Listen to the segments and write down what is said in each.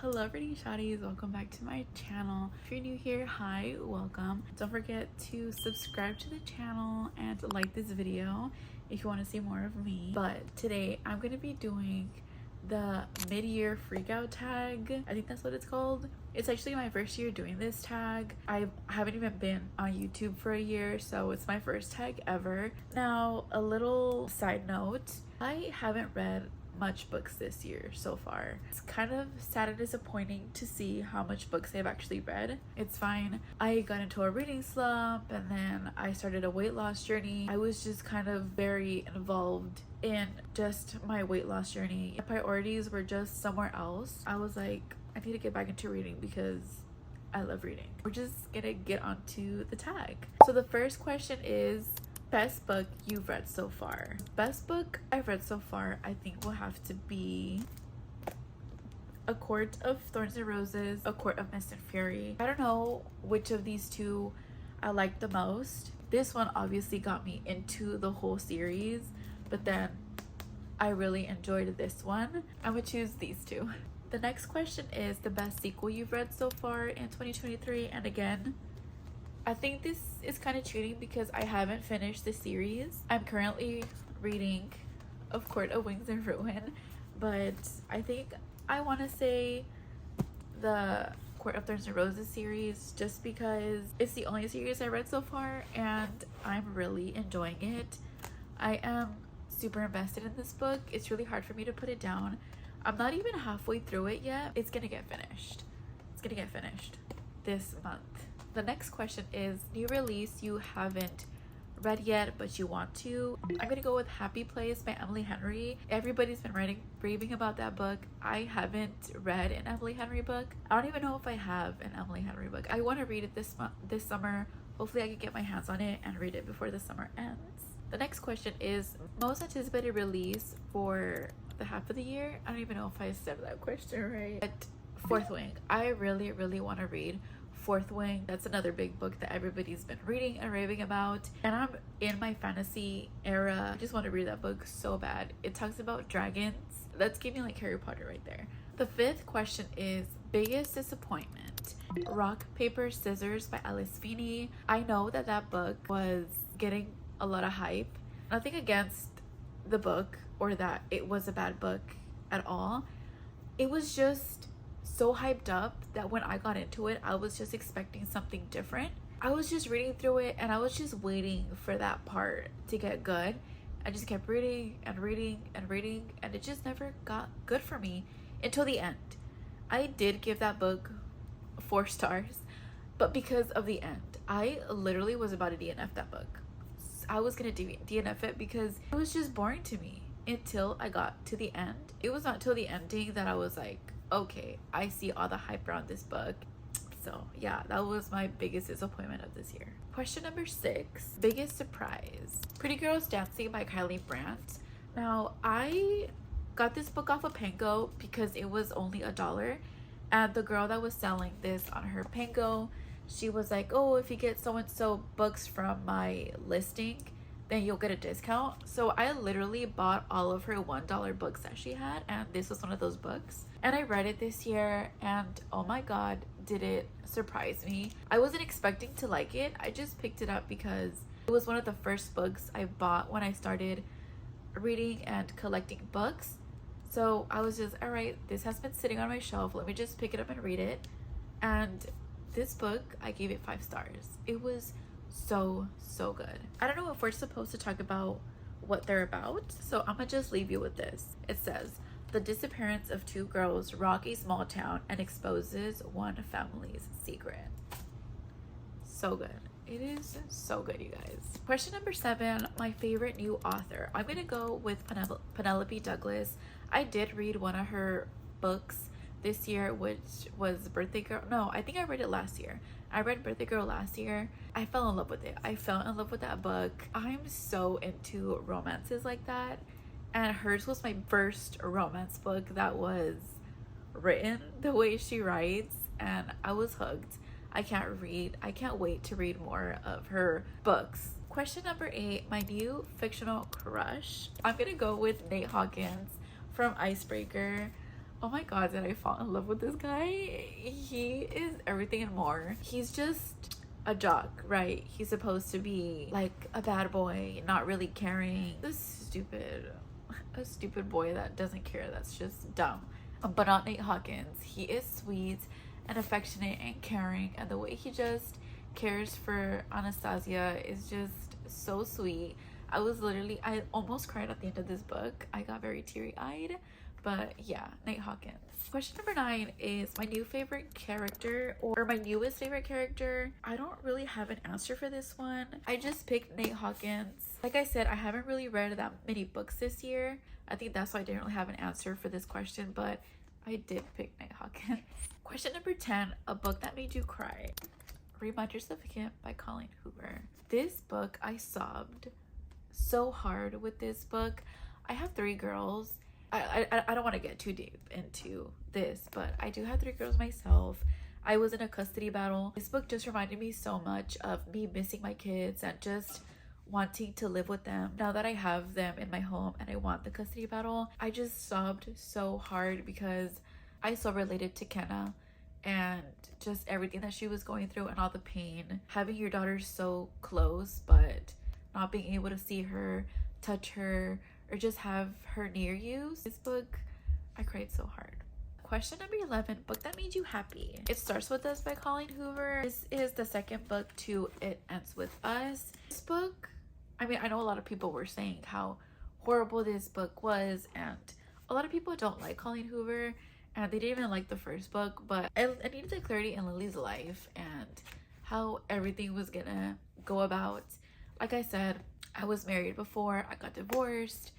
Hello pretty shawties, welcome back to my channel. If you're new here, hi, welcome. Don't forget to subscribe to the channel and to like this video if you want to see more of me. But today I'm going to be doing the mid-year freakout tag. I think that's what it's called. It's actually my first year doing this tag. I haven't even been on YouTube for a year, so it's my first tag ever. Now, a little side note, I haven't read much books this year so far. It's kind of sad and disappointing to see how much books I've actually read. It's fine. I got into a reading slump and then I started a weight loss journey. I was just kind of very involved in just my weight loss journey. My priorities were just somewhere else. I was like, I need to get back into reading because I love reading. We're just gonna get onto the tag. So the first question is, best book you've read so far. Best book I've read so far, I think will have to be A Court of Thorns and Roses, A Court of Mist and Fury. I don't know which of these two I like the most. This one obviously got me into the whole series, but then I really enjoyed this one. I'm gonna choose these two. The next question is the best sequel you've read so far in 2023, and again, I think this is kind of cheating because I haven't finished the series. I'm currently reading Of Court of Wings and Ruin, but I think I want to say the Court of Thorns and Roses series just because it's the only series I read so far and I'm really enjoying it. I am super invested in this book. It's really hard for me to put it down. I'm not even halfway through it yet. It's gonna get finished. It's gonna get finished this month. The next question is new release you haven't read yet but you want to. I'm gonna go with Happy Place by Emily Henry. Everybody's been raving about that book. I haven't read an Emily Henry book. I don't even know if I have an Emily Henry book. I want to read it this summer. Hopefully I can get my hands on it and read it before the summer ends. The next question is most anticipated release for the half of the year. I don't even know if I said that question right. But Fourth Wing. I really want to read Fourth Wing. That's another big book that everybody's been reading and raving about, and I'm in my fantasy era. I just want to read that book so bad. It talks about dragons. That's giving like Harry Potter right there. The fifth question is biggest disappointment. Rock, Paper, Scissors by Alice Feeney. I know that book was getting a lot of hype. Nothing against the book or that it was a bad book at all. It was just so hyped up that when I got into it, I was just expecting something different. I was just reading through it and I was just waiting for that part to get good. I just kept reading and reading and reading, and it just never got good for me until the end. I did give that book 4 stars, but because of the end. I literally was about to DNF that book. I was gonna DNF it because it was just boring to me until I got to the end. It was not till the ending that I was like, okay, I see all the hype around this book. So yeah, that was my biggest disappointment of this year. Question number 6, biggest surprise. Pretty Girls Dancing by Kylie Brandt. Now, I got this book off of Pango because it was only $1, and the girl that was selling this on her Pango, she was like, oh, if you get so-and-so books from my listing, then you'll get a discount. So I literally bought all of her $1 books that she had, and this was one of those books. And I read it this year, and oh my god, did it surprise me. I wasn't expecting to like it. I just picked it up because it was one of the first books I bought when I started reading and collecting books. So I was just, all right, this has been sitting on my shelf, let me just pick it up and read it. And this book, I gave it 5 stars. It was so good. I don't know if we're supposed to talk about what they're about, so I'm gonna just leave you with this. It says the disappearance of 2 girls rock a small town and exposes one family's secret. So good. It is so good, you guys. Question number 7, my favorite new author. I'm gonna go with Penelope Douglas. I did read one of her books this year, which was Birthday Girl. No, I think I read it last year. I read Birthday Girl last year. I fell in love with it. I fell in love with that book. I'm so into romances like that, and hers was my first romance book that was written the way she writes, and I was hooked. I can't wait to read more of her books. Question number 8, my new fictional crush. I'm gonna go with Nate Hawkins from Icebreaker. Oh my god, did I fall in love with this guy? He is everything and more. He's just a jock, right? He's supposed to be like a bad boy, not really caring. A stupid boy that doesn't care. That's just dumb. But not Nate Hawkins. He is sweet and affectionate and caring, and the way he just cares for Anastasia is just so sweet. I almost cried at the end of this book. I got very teary-eyed. But yeah, Nate Hawkins. Question number 9 is my new favorite character or my newest favorite character. I don't really have an answer for this one. I just picked Nate Hawkins. Like I said, I haven't really read that many books this year. I think that's why I didn't really have an answer for this question, but I did pick Nate Hawkins. Question number 10, a book that made you cry. Read My Certificate by Colleen Hoover. This book, I sobbed so hard with this book. I have 3 girls. I don't want to get too deep into this, but I do have 3 girls myself. I was in a custody battle. This book just reminded me so much of me missing my kids and just wanting to live with them. Now that I have them in my home and I want the custody battle, I just sobbed so hard because I so related to Kenna and just everything that she was going through and all the pain. Having your daughter so close, but not being able to see her, touch her, or just have her near you. This book, I cried so hard. Question number 11, book that made you happy. It Starts With Us by Colleen Hoover. This is the second book to It Ends With Us. This book, I mean, I know a lot of people were saying how horrible this book was, and a lot of people don't like Colleen Hoover, and they didn't even like the first book, but I needed the clarity in Lily's life and how everything was gonna go about. Like I said, I was married before, I got divorced,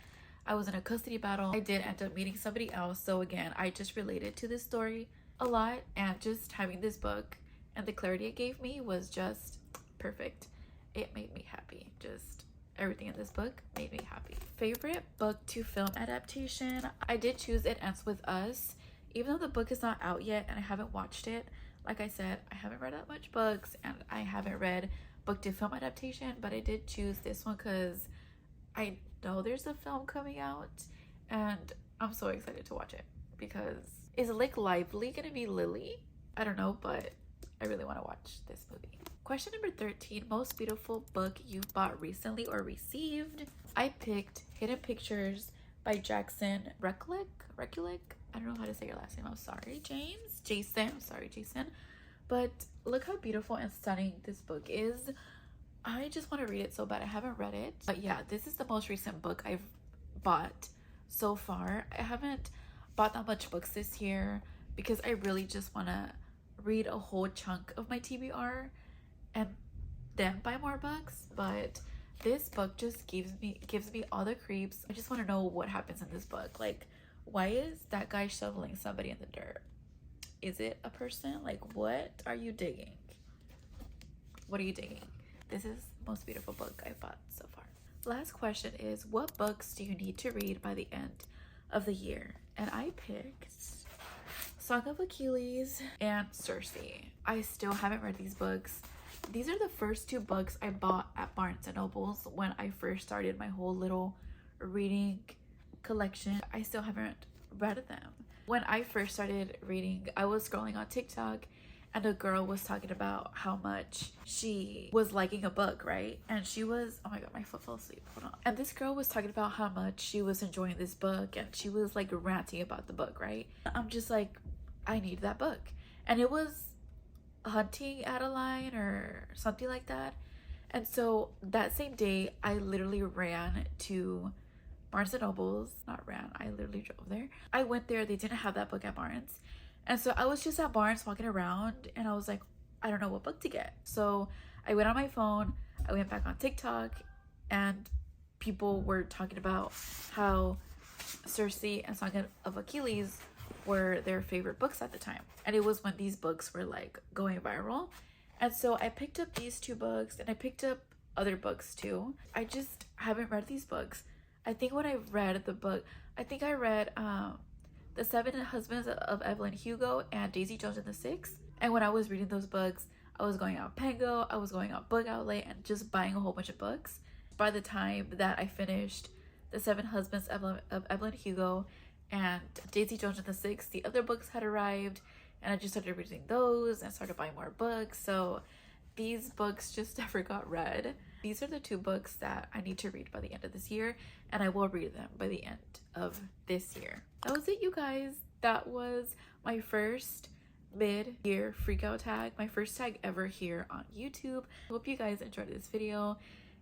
I was in a custody battle. I did end up meeting somebody else. So again, I just related to this story a lot, and just having this book and the clarity it gave me was just perfect. It made me happy. Just everything in this book made me happy. Favorite book to film adaptation? I did choose It Ends With Us. Even though the book is not out yet and I haven't watched it, like I said, I haven't read that much books and I haven't read book to film adaptation, but I did choose this one because I know there's a film coming out and I'm so excited to watch it. Because is Lake Lively gonna be Lily? I don't know, but I really want to watch this movie. Question number 13, most beautiful book you've bought recently or received. I picked Hidden Pictures by Jackson Rekulick. I don't know how to say your last name. I'm sorry, Jason. I'm sorry, Jason. But look how beautiful and stunning this book is. I just want to read it so bad. I haven't read it. But yeah, this is the most recent book I've bought so far. I haven't bought that much books this year because I really just want to read a whole chunk of my TBR and then buy more books. But this book just gives me all the creeps. I just want to know what happens in this book. Like, why is that guy shoveling somebody in the dirt? Is it a person? Like, what are you digging? What are you digging? This is the most beautiful book I've bought so far. Last question is, what books do you need to read by the end of the year? And I picked Song of Achilles and Circe. I still haven't read these books. These are the first 2 books I bought at Barnes & Noble's when I first started my whole little reading collection. I still haven't read them. When I first started reading, I was scrolling on TikTok and a girl was talking about how much she was liking a book, right? And she was, oh my god, my foot fell asleep, hold on. And this girl was talking about how much she was enjoying this book and she was like ranting about the book, right? I'm just like, I need that book. And it was Hunting Adeline or something like that. And so that same day, I literally ran to Barnes & Noble's. Not ran, I literally drove there. I went there, they didn't have that book at Barnes. And so I was just at Barnes walking around and I was like, I don't know what book to get. So I went on my phone, I went back on TikTok, and people were talking about how Circe and Song of Achilles were their favorite books at the time. And it was when these books were like going viral. And so I picked up these 2 books and I picked up other books too. I just haven't read these books. I think when I read the book, I think I read The 7 Husbands of Evelyn Hugo and Daisy Jones and the Six. And when I was reading those books, I was going out Pango, I was going out Book Outlet and just buying a whole bunch of books. By the time that I finished The 7 Husbands of Evelyn Hugo and Daisy Jones and the Six, the other books had arrived, and I just started reading those and started buying more books. So these books just never got read. These are the 2 books that I need to read by the end of this year, and I will read them by the end of this year. That was it, you guys. That was my first mid-year freakout tag, my first tag ever here on YouTube. Hope you guys enjoyed this video,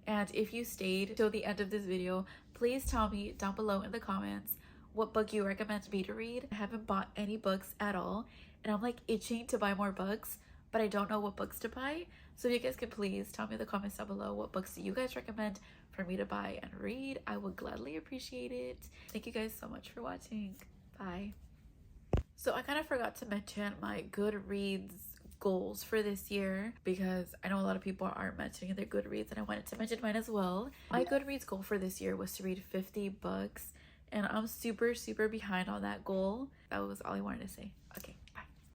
and if you stayed till the end of this video, please tell me down below in the comments what book you recommend me to read. I haven't bought any books at all, and I'm like itching to buy more books, but I don't know what books to buy. So if you guys could please tell me in the comments down below what books do you guys recommend for me to buy and read. I would gladly appreciate it. Thank you guys so much for watching. Bye. So I kind of forgot to mention my Goodreads goals for this year, because I know a lot of people aren't mentioning their Goodreads, and I wanted to mention mine as well. My Goodreads goal for this year was to read 50 books, and I'm super behind on that goal. That was all I wanted to say. Okay.